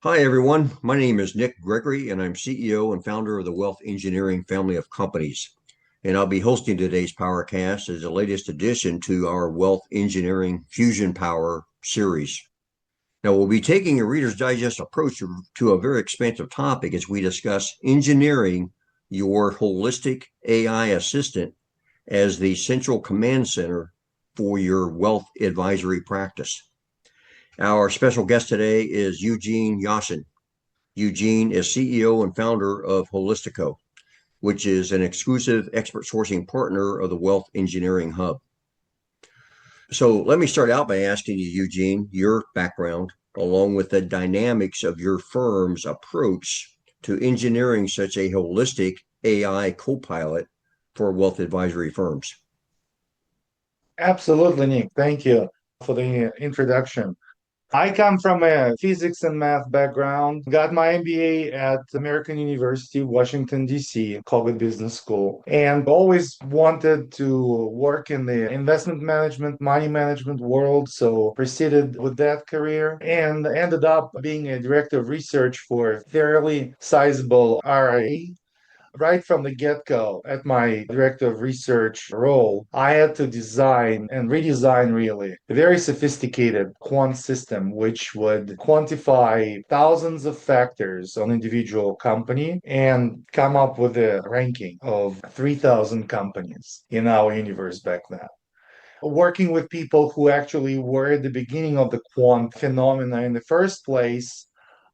Hi, everyone. My name is Nick Gregory, and I'm CEO and founder of the Wealth Engineering family of companies. And I'll be hosting today's PowerCast as the latest addition to our Wealth Engineering Fusion Power series. Now, we'll be taking a Reader's Digest approach to a very expansive topic as we discuss engineering your holistic AI assistant as the central command center for your wealth advisory practice. Our special guest today is Eugene Yashin. Eugene is CEO and founder of Holistico, which is an exclusive expert sourcing partner of the Wealth Engineering Hub. So let me start out by asking you, Eugene, your background, along with the dynamics of your firm's approach to engineering such a holistic AI co-pilot for wealth advisory firms. Absolutely, Nick. Thank you for the introduction. I come from a physics and math background, got my MBA at American University, Washington, D.C., Colgate Business School, and always wanted to work in the investment management, money management world. So proceeded with that career and ended up being a director of research for a fairly sizable RIA. Right from the get-go, at my director of research role, I had to design and redesign really a very sophisticated quant system which would quantify thousands of factors on individual company and come up with a ranking of 3,000 companies in our universe back then. Working with people who actually were at the beginning of the quant phenomena in the first place,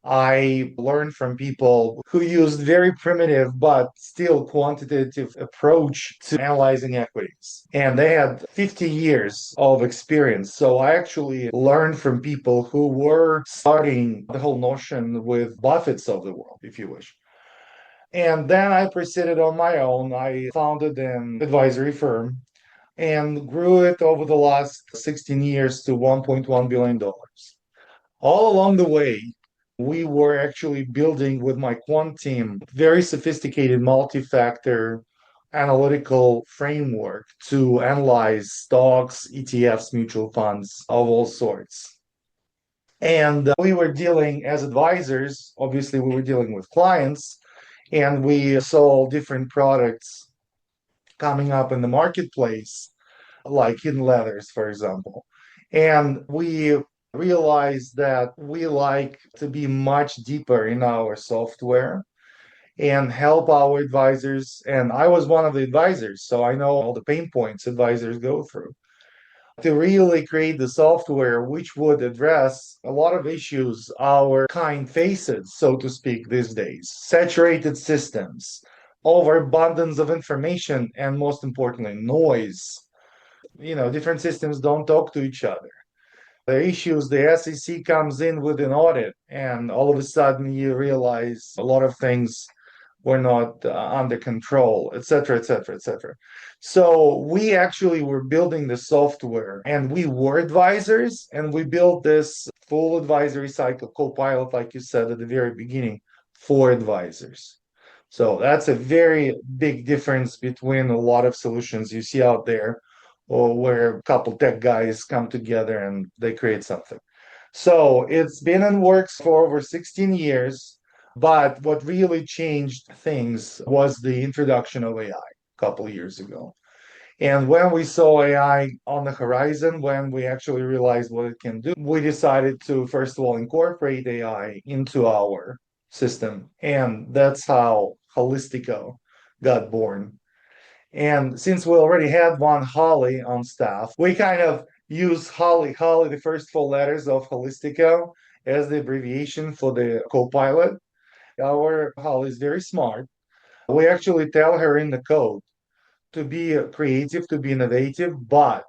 I learned from people who used very primitive but still quantitative approach to analyzing equities. And they had 50 years of experience. So I actually learned from people who were starting the whole notion with Buffett's of the world, if you wish. And then I proceeded on my own. I founded an advisory firm and grew it over the last 16 years to $1.1 billion. All along the way, we were actually building with my quant team very sophisticated multi-factor analytical framework to analyze stocks, ETFs, mutual funds of all sorts. And we were dealing as advisors, obviously, we were dealing with clients, and we saw different products coming up in the marketplace like hidden leathers, for example. And we realized that we like to be much deeper in our software and help our advisors. And I was one of the advisors, so I know all the pain points advisors go through to really create the software which would address a lot of issues our kind faces, so to speak, these days. Saturated systems, overabundance of information, and most importantly, noise. Different systems don't talk to each other. The issues, the SEC comes in with an audit, and all of a sudden you realize a lot of things were not under control, et cetera, et cetera, et cetera. So we actually were building the software, and we were advisors, and we built this full advisory cycle co-pilot, like you said at the very beginning, for advisors. So that's a very big difference between a lot of solutions you see out there, or where a couple tech guys come together and they create something. So it's been in works for over 16 years, but what really changed things was the introduction of AI a couple of years ago. And when we saw AI on the horizon, when we actually realized what it can do, we decided to, first of all, incorporate AI into our system. And that's how Holistico got born. And since we already had one Holi on staff, we kind of use Holi, the first four letters of Holistico, as the abbreviation for the co-pilot. Our Holi is very smart. We actually tell her in the code to be creative, to be innovative, but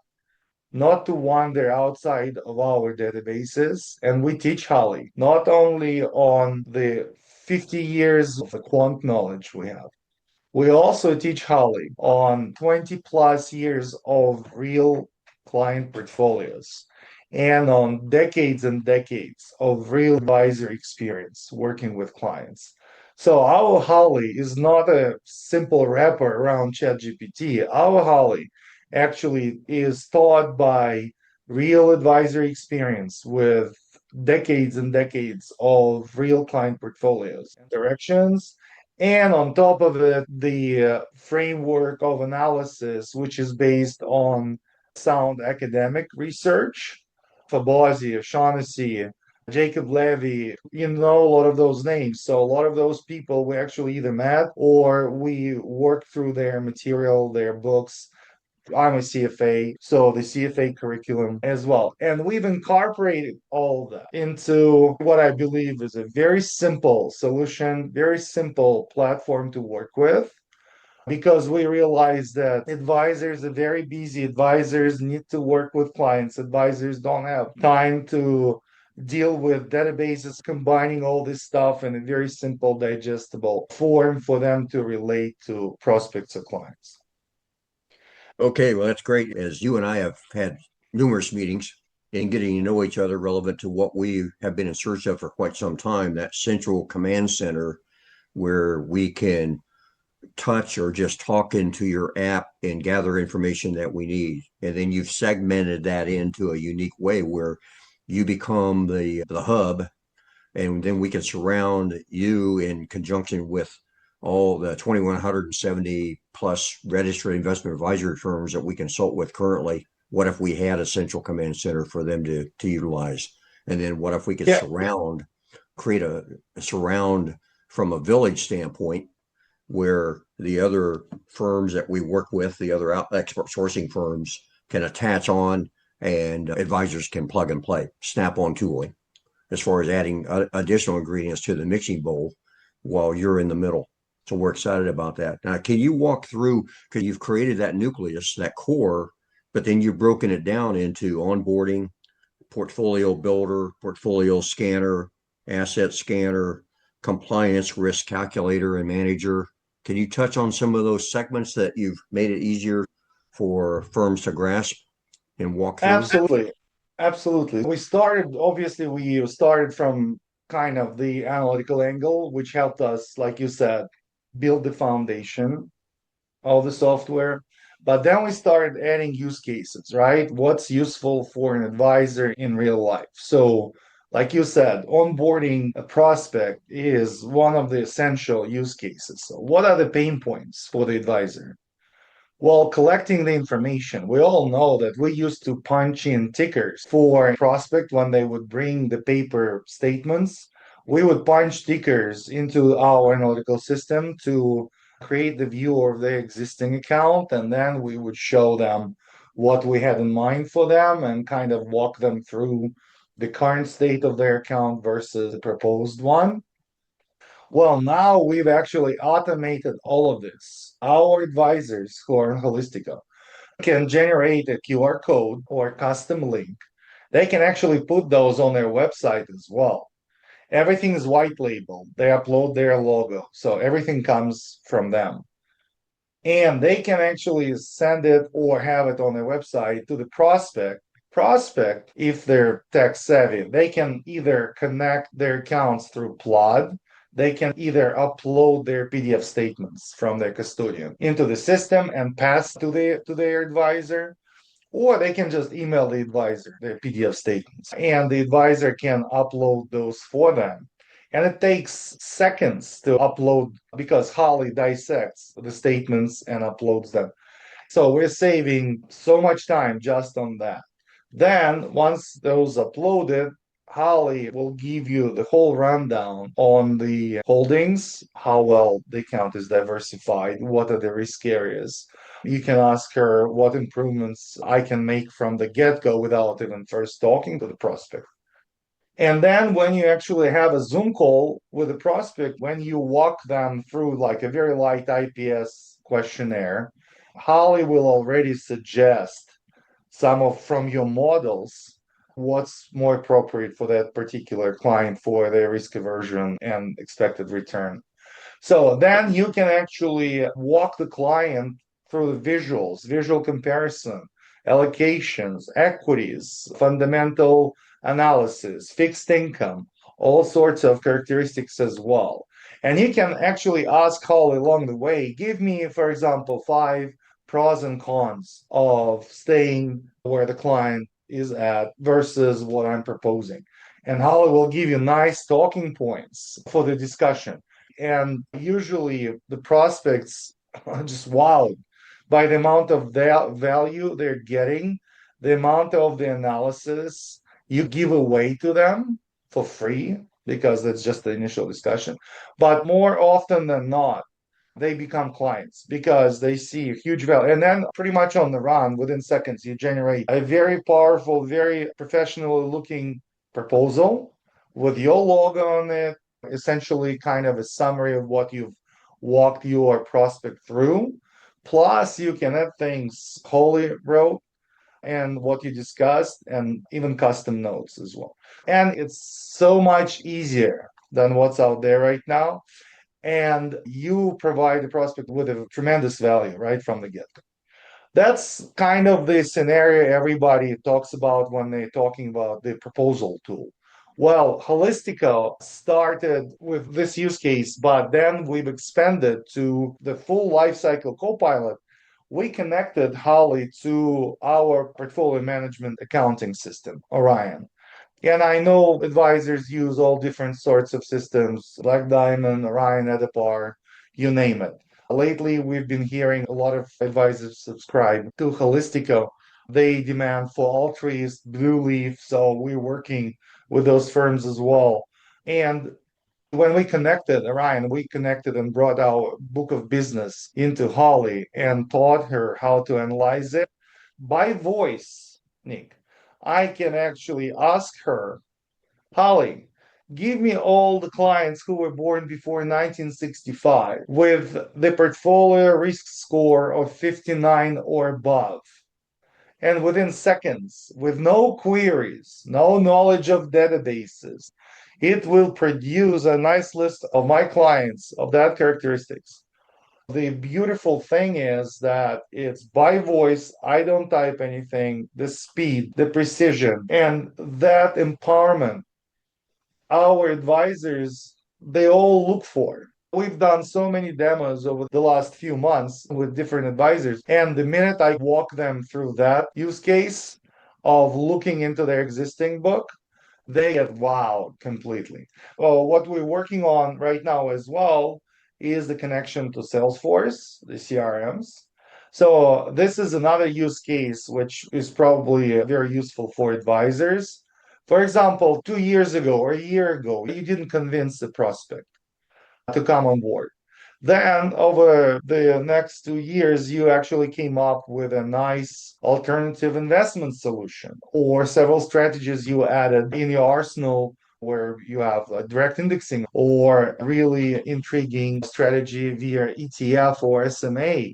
not to wander outside of our databases. And we teach Holi not only on the 50 years of the quant knowledge we have, we also teach Holi on 20 plus years of real client portfolios and on decades and decades of real advisory experience working with clients. So our Holi is not a simple wrapper around ChatGPT. Our Holi actually is taught by real advisory experience with decades and decades of real client portfolios and directions. And on top of it, the framework of analysis, which is based on sound academic research. Fabosi, Shaughnessy, Jacob Levy, you know, a lot of those names. So a lot of those people we actually either met or we worked through their material, their books. I'm a CFA, so the CFA curriculum as well. And we've incorporated all of that into what I believe is a very simple solution, very simple platform to work with, because we realize that advisors are very busy. Advisors need to work with clients. Advisors don't have time to deal with databases, combining all this stuff in a very simple, digestible form for them to relate to prospects or clients. Okay, well, that's great. As you and I have had numerous meetings and getting to know each other relevant to what we have been in search of for quite some time, that central command center where we can touch or just talk into your app and gather information that we need. And then you've segmented that into a unique way where you become the hub, and then we can surround you in conjunction with all the 2,170 plus registered investment advisory firms that we consult with currently. What if we had a central command center for them to utilize? And then what if we could Yeah, create a surround from a village standpoint where the other firms that we work with, the other expert sourcing firms, can attach on and advisors can plug and play, snap on tooling as far as adding additional ingredients to the mixing bowl while you're in the middle. So we're excited about that. Now, can you walk through, because you've created that nucleus, that core, but then you've broken it down into onboarding, portfolio builder, portfolio scanner, asset scanner, compliance, risk calculator, and manager. Can you touch on some of those segments that you've made it easier for firms to grasp and walk through? absolutely. Absolutely. We started from kind of the analytical angle, which helped us, like you said, build the foundation of the software. But then we started adding use cases, right? What's useful for an advisor in real life? So, like you said, onboarding a prospect is one of the essential use cases. So, what are the pain points for the advisor? Well, collecting the information, we all know that we used to punch in tickers for prospect when they would bring the paper statements. We would punch tickers into our analytical system to create the view of their existing account, and then we would show them what we had in mind for them and kind of walk them through the current state of their account versus the proposed one. Well, now we've actually automated all of this. Our advisors who are in Holistico can generate a QR code or custom link. They can actually put those on their website as well. Everything is white labeled. They upload their logo. So everything comes from them. And they can actually send it or have it on their website to the prospect. Prospect, if they're tech savvy, they can either connect their accounts through Plod. They can either upload their PDF statements from their custodian into the system and pass to their advisor, or they can just email the advisor their PDF statements, and the advisor can upload those for them. And it takes seconds to upload because Holi dissects the statements and uploads them. So we're saving so much time just on that. Then, once those uploaded, Holly will give you the whole rundown on the holdings, how well the account is diversified, what are the risk areas. You can ask her what improvements I can make from the get-go without even first talking to the prospect. And then when you actually have a Zoom call with a prospect, when you walk them through like a very light IPS questionnaire, Holly will already suggest some of from your models what's more appropriate for that particular client for their risk aversion and expected return. So then you can actually walk the client through the visuals, visual comparison, allocations, equities, fundamental analysis, fixed income, all sorts of characteristics as well. And you can actually ask Holly along the way, give me, for example, five pros and cons of staying where the client is at versus what I'm proposing. And Holly will give you nice talking points for the discussion. And usually the prospects are just wowed by the amount of value they're getting, the amount of the analysis you give away to them for free, because that's just the initial discussion. But more often than not, they become clients because they see a huge value. And then pretty much on the run, within seconds, you generate a very powerful, very professional looking proposal with your logo on it, essentially kind of a summary of what you've walked your prospect through. Plus, you can add things Holi wrote and what you discussed, and even custom notes as well. And it's so much easier than what's out there right now, and you provide the prospect with a tremendous value right from the get-go. That's kind of the scenario everybody talks about when they're talking about the proposal tool. Well, Holistico started with this use case, but then we've expanded to the full lifecycle copilot. We connected Holly to our portfolio management accounting system, Orion. And I know advisors use all different sorts of systems, Black Diamond, Orion, Edipar, you name it. Lately, we've been hearing a lot of advisors subscribe to Holistico. They demand for Altruist, Blue Leaf, so we're working with those firms as well. And when we connected Orion, we connected and brought our book of business into Holly and taught her how to analyze it by voice, Nick. I can actually ask her, Holly, give me all the clients who were born before 1965 with the portfolio risk score of 59 or above. And within seconds, with no queries, no knowledge of databases, it will produce a nice list of my clients of that characteristics. The beautiful thing is that it's by voice. I don't type anything. The speed, the precision, and that empowerment our advisors, they all look for. We've done so many demos over the last few months with different advisors. And the minute I walk them through that use case of looking into their existing book, they get wowed completely. Well, what we're working on right now as well is the connection to Salesforce, the CRMs. So this is another use case which is probably very useful for advisors. For example, 2 years ago or a year ago, you didn't convince the prospect to come on board. Then, over the next 2 years, you actually came up with a nice alternative investment solution or several strategies you added in your arsenal where you have direct indexing or really intriguing strategy via ETF or SMA.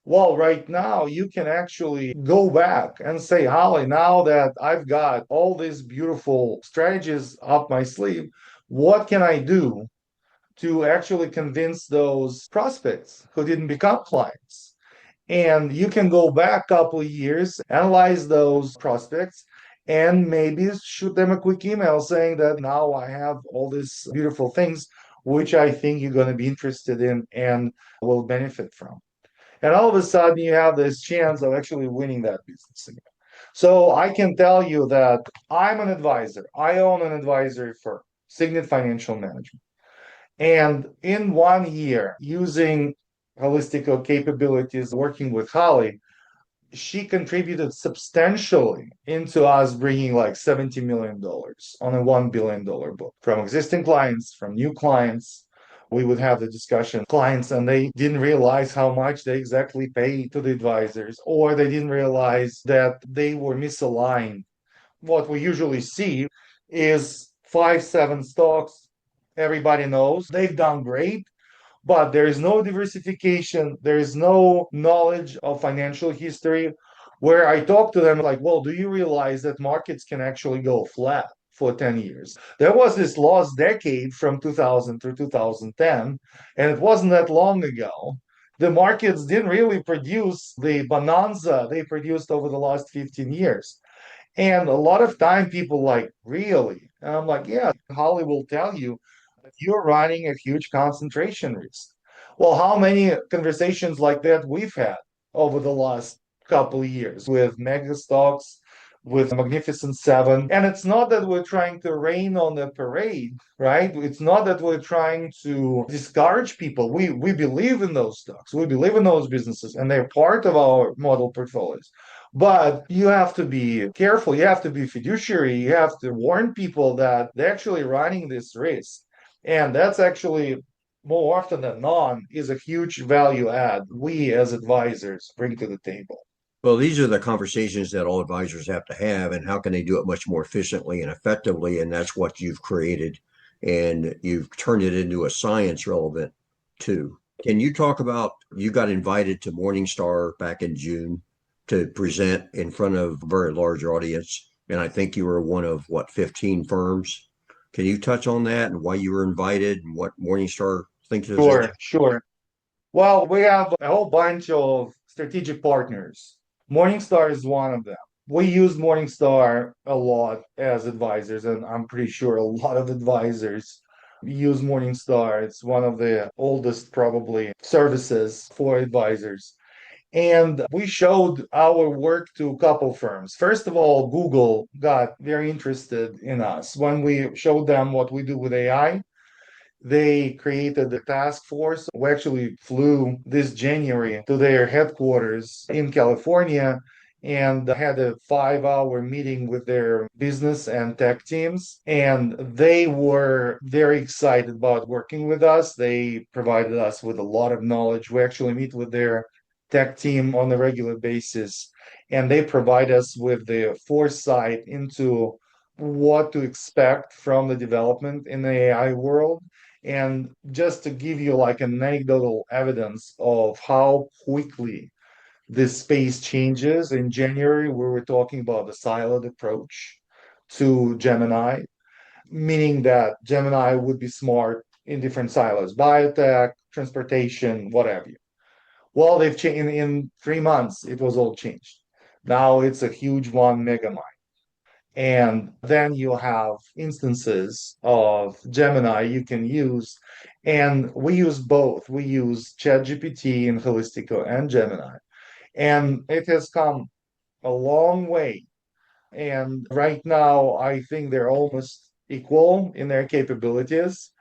Well, right now you can actually go back and say, Holly, now that I've got all these beautiful strategies up my sleeve, what can I do to actually convince those prospects who didn't become clients? And you can go back a couple of years, analyze those prospects, and maybe shoot them a quick email saying that now I have all these beautiful things which I think you're going to be interested in and will benefit from. And all of a sudden, you have this chance of actually winning that business again. So I can tell you that I'm an advisor. I own an advisory firm, Signet Financial Management. And in 1 year, using Holistico capabilities, working with Holly, she contributed substantially into us bringing like $70 million on a $1 billion book from existing clients, from new clients. We would have the discussion clients and they didn't realize how much they exactly pay to the advisors, or they didn't realize that they were misaligned. What we usually see is 5, 7 stocks. Everybody knows they've done great, but there is no diversification, there is no knowledge of financial history. Where I talk to them like, well, do you realize that markets can actually go flat for 10 years? There was this lost decade from 2000 through 2010, and it wasn't that long ago. The markets didn't really produce the bonanza they produced over the last 15 years. And a lot of time people like, really? And I'm like, yeah, Holly will tell you you're running a huge concentration risk. Well, how many conversations like that we've had over the last couple of years with mega stocks, with Magnificent Seven. And it's not that we're trying to rain on the parade, right? It's not that we're trying to discourage people. We believe in those stocks, we believe in those businesses, and they're part of our model portfolios. But you have to be careful, you have to be fiduciary, you have to warn people that they're actually running this risk. And that's actually more often than not is a huge value add we as advisors bring to the table. Well, these are the conversations that all advisors have to have, and how can they do it much more efficiently and effectively? And that's what you've created, and you've turned it into a science relevant too. Can you talk about you got invited to Morningstar back in June to present in front of a very large audience, and I think you were one of what 15 firms. Can you touch on that and why you were invited and what Morningstar thinks of it? Sure. Well, we have a whole bunch of strategic partners. Morningstar is one of them. We use Morningstar a lot as advisors, and I'm pretty sure a lot of advisors use Morningstar. It's one of the oldest, probably, services for advisors. And we showed our work to a couple firms. First of all, Google got very interested in us when we showed them what we do with AI. They created a task force. We actually flew this January to their headquarters in California and had a 5 hour meeting with their business and tech teams. And they were very excited about working with us. They provided us with a lot of knowledge. We actually meet with their tech team on a regular basis, and they provide us with the foresight into what to expect from the development in the AI world. And just to give you like an anecdotal evidence of how quickly this space changes, in January, we were talking about the siloed approach to Gemini, meaning that Gemini would be smart in different silos, biotech, transportation, whatever. Well, they've changed in 3 months, it was all changed. Now it's a huge 1 megabyte. And then you have instances of Gemini you can use. And we use both. We use ChatGPT in Holistico and Gemini. And it has come a long way. And right now, I think they're almost equal in their capabilities,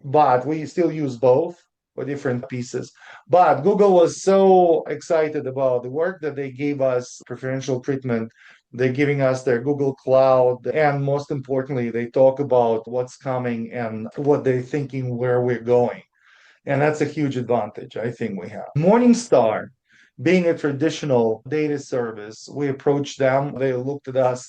but we still use both for different pieces. But Google was so excited about the work that they gave us preferential treatment. They're giving us their Google Cloud. And most importantly, they talk about what's coming and what they're thinking, where we're going. And that's a huge advantage I think we have. Morningstar, being a traditional data service, we approached them. They looked at us.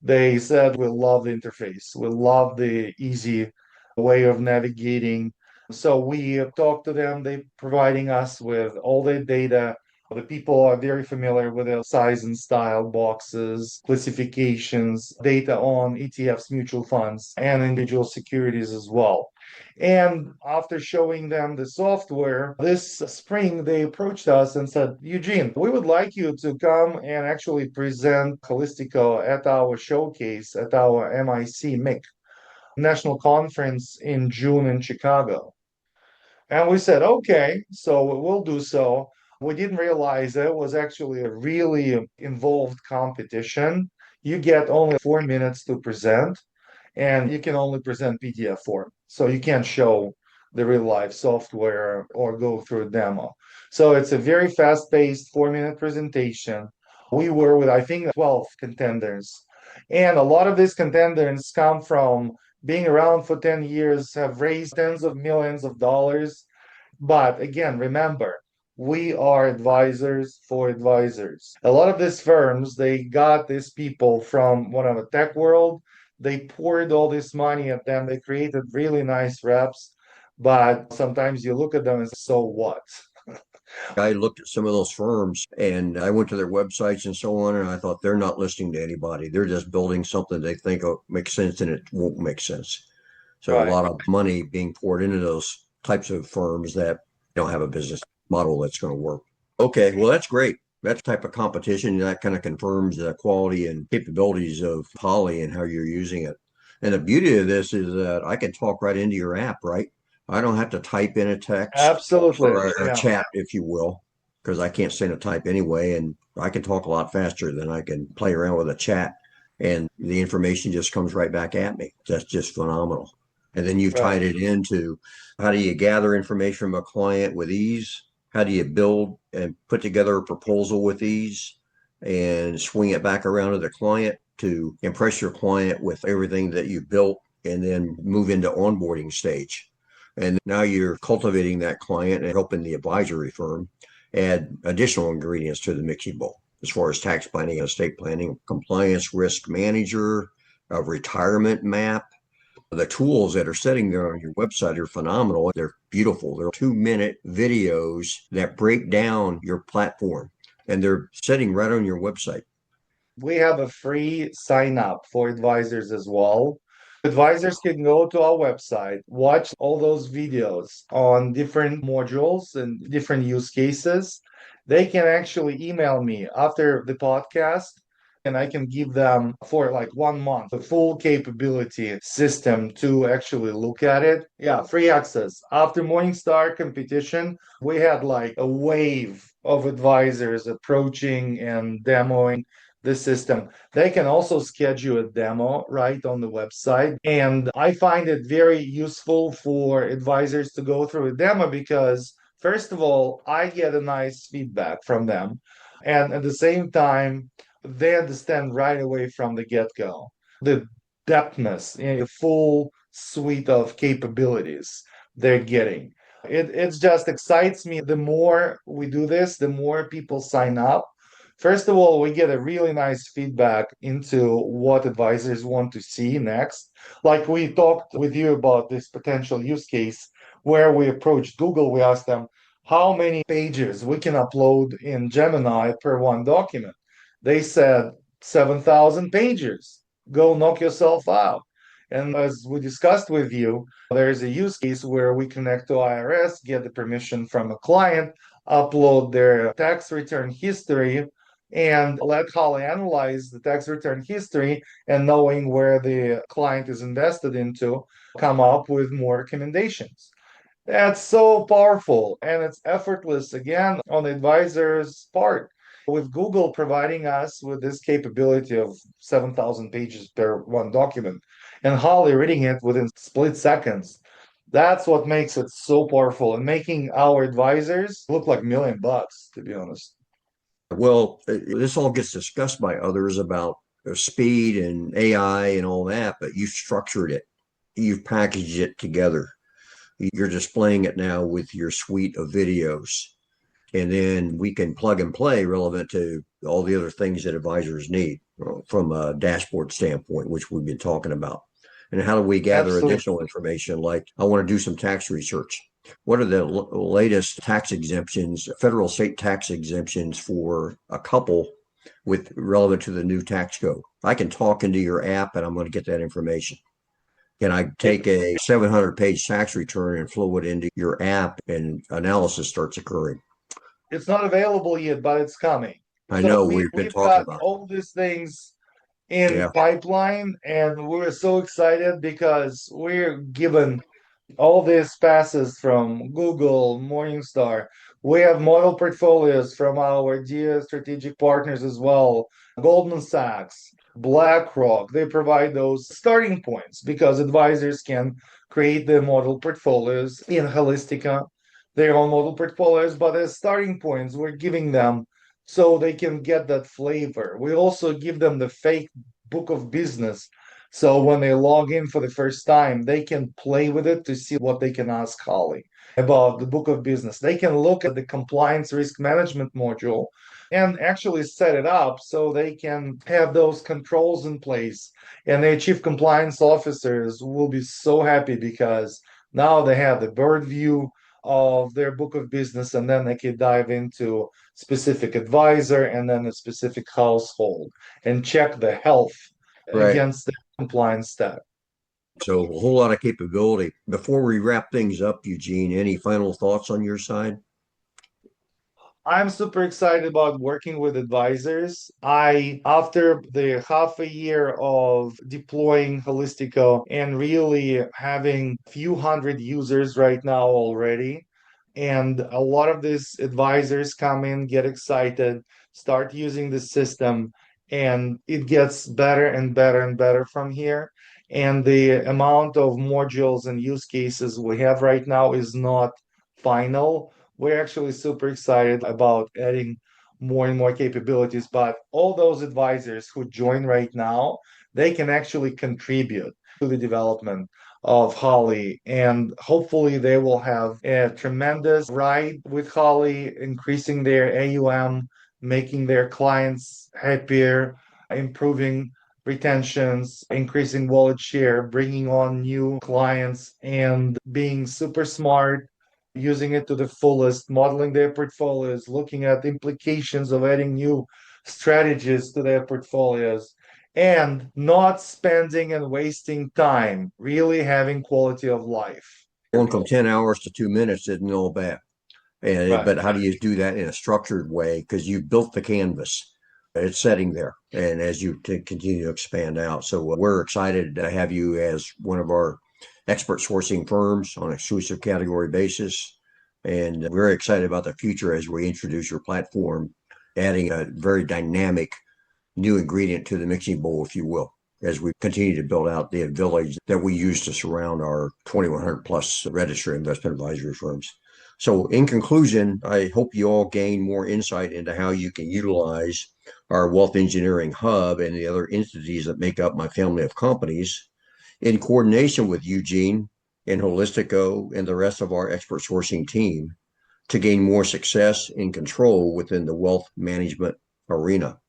They said, we love the interface. We love the easy way of navigating. So we talked to them. They providing us with all their data. The people are very familiar with the size and style boxes, classifications, data on ETFs, mutual funds, and individual securities as well. And after showing them the software, this spring they approached us and said, Eugene, we would like you to come and actually present Holistico at our showcase at our MIC MIC national conference in June in Chicago. And we said, okay, so we'll do so. We didn't realize that it was actually a really involved competition. You get only 4 minutes to present, and you can only present PDF form. So you can't show the real life software or go through a demo. So it's a very fast-paced 4 minute presentation. We were with, I think, 12 contenders. And a lot of these contenders come from being around for 10 years, have raised tens of millions of dollars. But again, remember, we are advisors for advisors. A lot of these firms, they got these people from one of the tech world. They poured all this money at them. They created really nice reps. But sometimes you look at them and say, so what? I looked at some of those firms and I went to their websites and so on, and I thought they're not listening to anybody. They're just building something they think makes sense and it won't make sense. So a Right. lot of money being poured into those types of firms that don't have a business model that's going to work. Okay, well, that's great. That type of competition, that kind of confirms the quality and capabilities of Holi and how you're using it. And the beauty of this is that I can talk right into your app, right? I don't have to type in a text Absolutely. or a Yeah. chat, if you will, because I can't send a type anyway. And I can talk a lot faster than I can play around with a chat. and the information just comes right back at me. That's just phenomenal. And then you've tied Right. it into how do you gather information from a client with ease? How do you build and put together a proposal with ease and swing it back around to the client to impress your client with everything that you built and then move into onboarding stage. And now you're cultivating that client and helping the advisory firm add additional ingredients to the mixing bowl as far as tax planning, estate planning, compliance, risk manager, a retirement map. The tools that are sitting there on your website are phenomenal. They're beautiful. They're 2-minute videos that break down your platform and they're sitting right on your website. We have a free sign up for advisors as well. Advisors can go to our website, watch all those videos on different modules and different use cases. They can actually email me after the podcast, and I can give them for like 1 month a full capability system to actually look at it. Yeah, free access. After Morningstar competition, we had like a wave of advisors approaching and demoing the system. They can also schedule a demo right on the website. And I find it very useful for advisors to go through a demo because, first of all, I get a nice feedback from them. And at the same time, they understand right away from the get go the depthness, the full suite of capabilities they're getting. It just excites me. The more we do this, the more people sign up. First of all, we get a really nice feedback into what advisors want to see next. Like we talked with you about this potential use case where we approached Google, we asked them how many pages we can upload in Gemini per one document. They said 7,000 pages. Go knock yourself out. And as we discussed with you, there's a use case where we connect to IRS, get the permission from a client, upload their tax return history, and let Holi analyze the tax return history and knowing where the client is invested into, come up with more recommendations. That's so powerful and it's effortless again on the advisor's part. With Google providing us with this capability of 7,000 pages per one document and Holly reading it within split seconds, that's what makes it so powerful and making our advisors look like $1,000,000, to be honest. Well, this all gets discussed by others about speed and AI and all that, but you've structured it, you've packaged it together. You're displaying it now with your suite of videos. And then we can plug and play relevant to all the other things that advisors need from a dashboard standpoint, which we've been talking about. And how do we gather Absolutely. additional information? Like, I want to do some tax research. What are the latest tax exemptions, federal state tax exemptions for a couple with relevant to the new tax code? I can talk into your app and I'm going to get that information. Can I take a 700-page tax return and flow it into your app and analysis starts occurring? It's not available yet, but it's coming. I So know we we've been we've talking got about all these things in it. pipeline, and we're so excited because we're given all these passes from Google, Morningstar. We have model portfolios from our dear strategic partners as well, Goldman Sachs, BlackRock. They provide those starting points because advisors can create their model portfolios in Holistica, their own model portfolios, but as starting points, we're giving them so they can get that flavor. We also give them the fake book of business so when they log in for the first time, they can play with it to see what they can ask Holly about the book of business. They can look at the compliance risk management module and actually set it up so they can have those controls in place. And their chief compliance officers will be so happy because now they have the bird view of their book of business and then they can dive into specific advisor and then a specific household and check the health Right. against the compliance stack. So a whole lot of capability. Before we wrap things up, Eugene, any final thoughts on your side? I'm super excited about working with advisors. After the half a year of deploying Holistico and really having a few hundred users right now already, and a lot of these advisors come in, get excited, start using the system. and it gets better and better and better from here. And the amount of modules and use cases we have right now is not final. We're actually super excited about adding more and more capabilities, but all those advisors who join right now, they can actually contribute to the development of Holi, and hopefully they will have a tremendous ride with Holi, increasing their AUM, making their clients happier, improving retentions, increasing wallet share, bringing on new clients, and being super smart, using it to the fullest, modeling their portfolios, looking at implications of adding new strategies to their portfolios, and not spending and wasting time, really having quality of life. Going from 10 hours to 2 minutes isn't all bad. Right. But how do you do that in a structured way? Because you built the canvas, it's setting there. And as you continue to expand out. So we're excited to have you as one of our expert sourcing firms on an exclusive category basis. And very excited about the future as we introduce your platform, adding a very dynamic new ingredient to the mixing bowl, if you will, as we continue to build out the village that we use to surround our 2,100 plus registered investment advisory firms. So, in conclusion, I hope you all gain more insight into how you can utilize our wealth engineering hub and the other entities that make up my family of companies in coordination with Eugene and Holistico and the rest of our expert sourcing team to gain more success and control within the wealth management arena.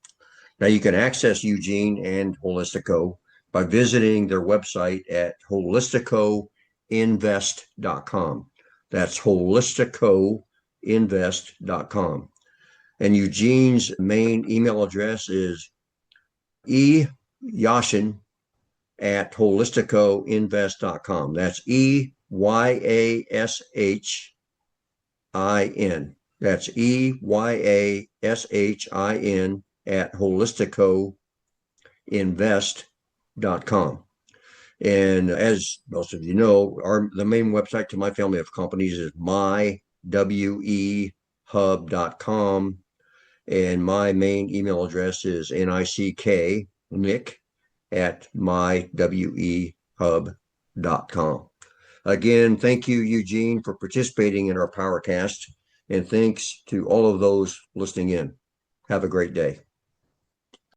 Now you can access Eugene and Holistico by visiting their website at holisticoinvest.com. That's holisticoinvest.com. And Eugene's main email address is Yashin at holisticoinvest.com. That's EYASHIN. That's EYASHIN at holisticoinvest.com. And as most of you know, the main website to my family of companies is mywehub.com. And my main email address is Nick at mywehub.com. Again, thank you, Eugene, for participating in our Powercast. And thanks to all of those listening in. Have a great day.